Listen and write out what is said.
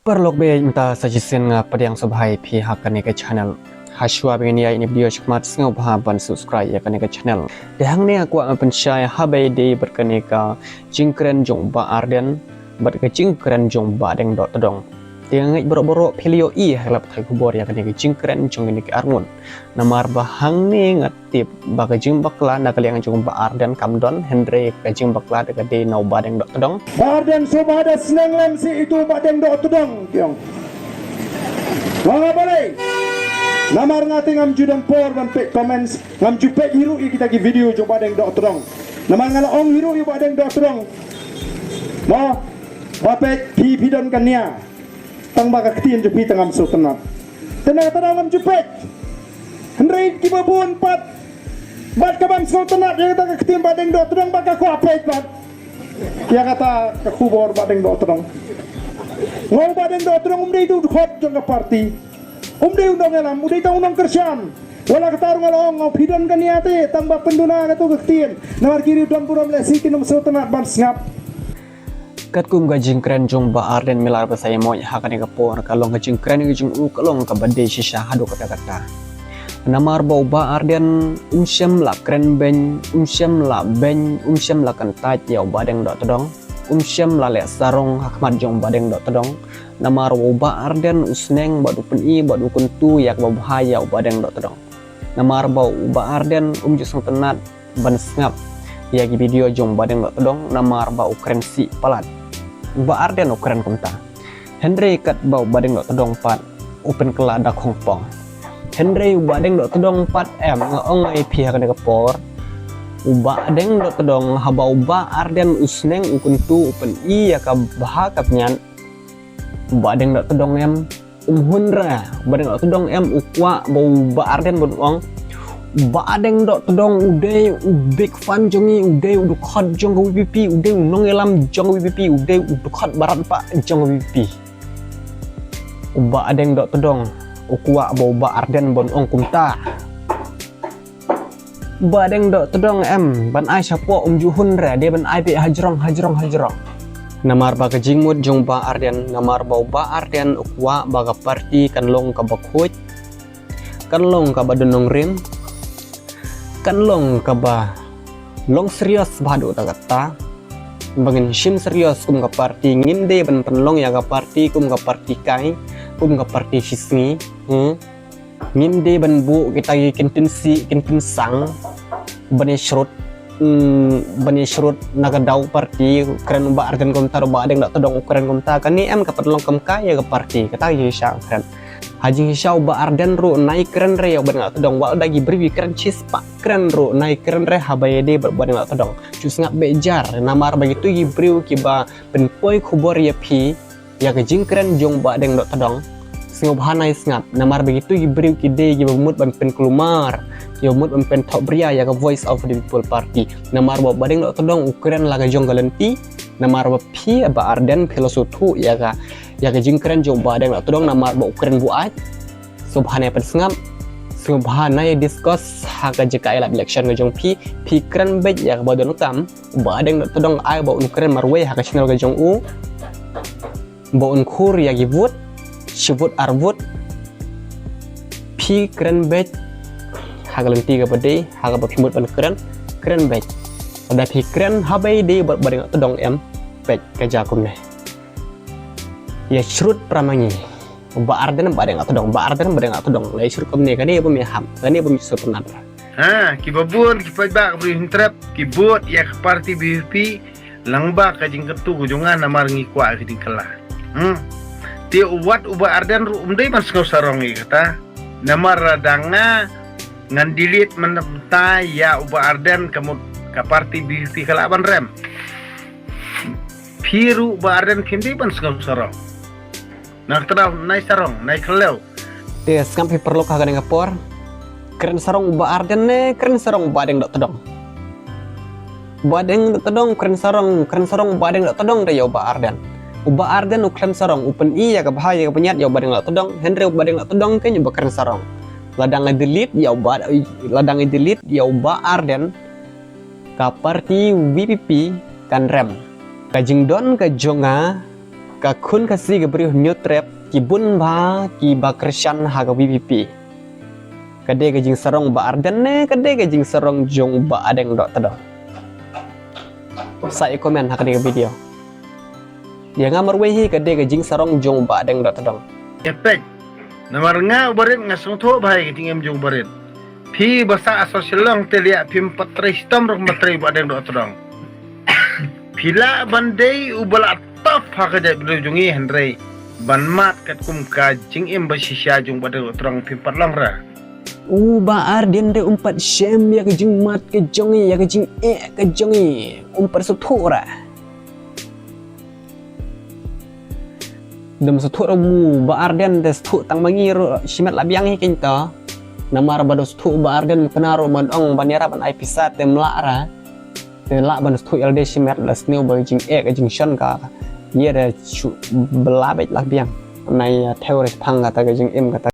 Perlok be minta suggestion nga padiang subhai pi hakan ke channel. Hashwa pengen ya ini video cekmat sengau bahaban subscribe ya kan ke channel. Dehang ni aku akan pensyai habai de berkeneka jingkren jong ba arden berke jingkren jong ba deng dot tedong. Tiang ngai borok-borok pilio i halap thai kubor ya kan ke jingkren jong ini ke arngun. Namar bahang ni ngatip baga jing bakla nak liang jong ba arden kamdon Henry ke jing bakla de de nau ba deng dot tedong. Badan soba ada senang lem si itu badeng dok tudang tiang. Mga balay. Namar ngati ngam judang por ban pek comments ngam jupek hiru i kita ki video jo badeng dok tudang. Namar ngala ong hiru i badeng dok tudang. Mo bapek pi pidon kania. Tang baga ketien jo pi tangam so tenat. Tenang ngam jupek. Henry ki babun pat. Bat kabam so tenat ya kita ketien badeng dok tudang baka ko apek bat. Dia kata ke kubur badeng dok terong. Ngau badeng dok terong umdai itu hot jangka party. Umdai undang elam, umdai tahu undang kerjaan. Wala ketarung along ngau pidon kan niate tambah penduna katu kektian. Nawar kiri dan puram lesi kinum sotenat ban sengap. Kat kum gajing keren jong ba arden milar ba saya mo hakan ke por kalong gajing keren gajing u kalong ka bade shisha hado kata-kata. Namar bau ba arden syam la keren ben syam la ben syam la kan tat yau badeng dot tedong syam la le sarong hakmat jong badeng dot tedong namar bau ba arden usneng badu pen i badu kuntu yak bau bahaya badeng dot tedong namar bau ba arden jusung tenat ban sngap yagi video jong badeng dot tedong namar bau keren si palat ba arden keren kumta Henry kat bau badeng dot tedong pat open kela dak hongpong Henry badeng dok tedong 4M ngaong ai pihak ke por badeng dok tedong habau ba arden usneng ukuntu upen i ya ka bahakap nyan badeng dok tedong em hunra badeng dok tedong em ukwa bau ba arden bonong badeng dok tedong uday big fan jongi uday udukhat jong WPP uday nong elam jong WPP uday udukhat barat pak jong WPP badeng dok tedong ukwa bau ba arden bon ong kumta badeng dok tedong em ban ai sapo juhun re de ban ai pe hajrong namar ba kejingmut jong ba arden namar bau ba arden ukwa baga party kan long ka bakhut kan long ka badunong rim kan long ka ba long serius badu ta kata bangin sim serius kum ka party nginde ban penlong ya ka party kum ka party kai kum ka party sisngi nginde ban bu kita kintin si kintin sang bani shrut naga dau party keren ba arden kom tar ba deng dak todong keren kom ta kan ni em ka penlong kam kaya ka party kata ye sha keren haji hisau ba arden ru naik keren re ban dak todong wa dagi berwi keren cis pak keren ru naik keren re habayede berban dak todong cus ngap bejar namar begitu gi briu ki ba pen poi khubor ye pi ya ke jing keren jong ba deng dak todong singop hanai ngap namar begitu gi briu ki de gi bamut ban pen kelumar yo mut ban pen top bria ya ke voice of the people party namar ba badeng dak todong ukuran laga jong galenti namar ba pi ba arden filosofu ya ke jing keren jong ba deng dak todong namar ba ukuran buat subhanai pen ngap subhanai discuss haka jika elap election ke jong pi keren bet ya ke badon kam ba deng dak todong ai ba ukuran marwe haka channel ke jong u ba unkur ya gi vote shivut arvut pi keren bet haga lenti ga bade haga ba pimut ban keren bet ada pi keren habai de badeng tedong em bet ka jakum ne ya shrut pramangi ba arden badeng tedong ba arden badeng tedong lai shrut kam ne kane ba me ham kane ba mi so penat ki babun ki pajba bri hintrap ki bot ya ke party BVP langba ka jingketu kujongan namar ngi kwa ki dikala ti ubat uba arden ru umdai mas ngau sarongi kata namar radanga ngan delete menata ya uba arden kamu ka party BVP kala ban rem piru uba arden kindi ban ngau sarong nak teraw nai sarong nai kelew te skampi perlu ka gadeng por keren sarong uba arden ne keren sarong badeng dok tedong badeng dok tedong keren sarong badeng dok tedong de ya uba arden uba arden uklan sarong upen i ya ka bahaya ka penyat ya badeng dak tedong Henry badeng dak tedong ke nyoba keren sarong ladang delete ya uba arden ka party WPP kan rem kajing don ka jonga ka kun kasi ka beri new trap ki bun ba ki ba Christian ha ka VVP kade ka jing sarong ba Arden ne kade ka jing sarong jong ba adeng dok tado sai komen ha ka video dia ngamar wehi kade ka jing sarong jong ba adeng dok tado Epek namar nga ubarit nga sungtho bahai kiting em jong barit pi basa asosial lang telia pim patrai stam rok matrai ba adeng dok tado pila bandai ubala taf ha ka jai bro jongi handrai ban mat kat kum ka jing em ba shisha jong ba adeng dok tado pim patlang ra ba Arden de umpat shem ya ke jing mat ke jongi ya ke jing ke jongi umpat sutura dum sutura mu ba Arden de stu tang mangir shimat labiang hi kinta namar ba stu ba Arden penaro madong banera ban ai pisat tem lara te la ban stu ld shimat la sneu ba jing ke jing shan ka ye de belabet labiang nai teoris phang ka ta ke jing em ka